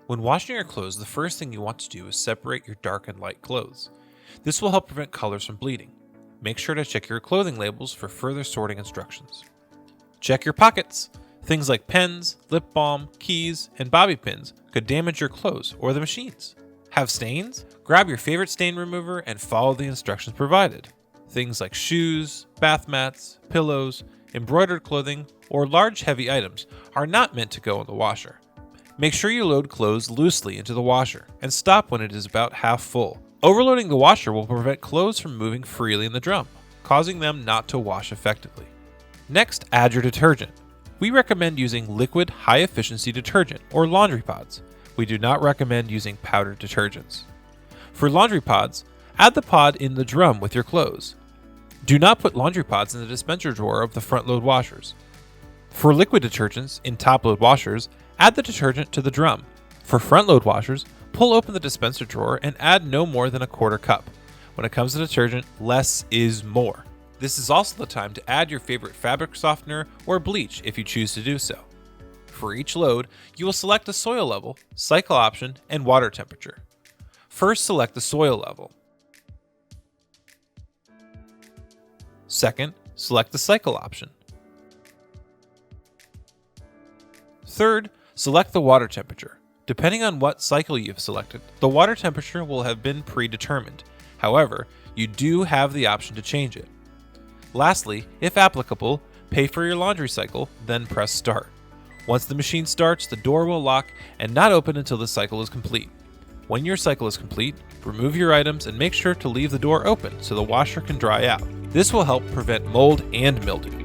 When washing your clothes, the first thing you want to do is separate your dark and light clothes. This will help prevent colors from bleeding. Make sure to check your clothing labels for further sorting instructions. Check your pockets. Things like pens, lip balm, keys, and bobby pins could damage your clothes or the machines. Have stains? Grab your favorite stain remover and follow the instructions provided. Things like shoes, bath mats, pillows, embroidered clothing, or large heavy items are not meant to go in the washer. Make sure you load clothes loosely into the washer and stop when it is about half full. Overloading the washer will prevent clothes from moving freely in the drum, causing them not to wash effectively. Next, add your detergent. We recommend using liquid high-efficiency detergent or laundry pods. We do not recommend using powdered detergents. For laundry pods, add the pod in the drum with your clothes. Do not put laundry pods in the dispenser drawer of the front-load washers. For liquid detergents in top-load washers, add the detergent to the drum. For front-load washers, pull open the dispenser drawer and add no more than a quarter cup. When it comes to detergent, less is more. This is also the time to add your favorite fabric softener or bleach if you choose to do so. For each load, you will select the soil level, cycle option, and water temperature. First, select the soil level. Second, select the cycle option. Third, select the water temperature. Depending on what cycle you've selected, the water temperature will have been predetermined. However, you do have the option to change it. Lastly, if applicable, pay for your laundry cycle, then press start. Once the machine starts, the door will lock and not open until the cycle is complete. When your cycle is complete, remove your items and make sure to leave the door open so the washer can dry out. This will help prevent mold and mildew.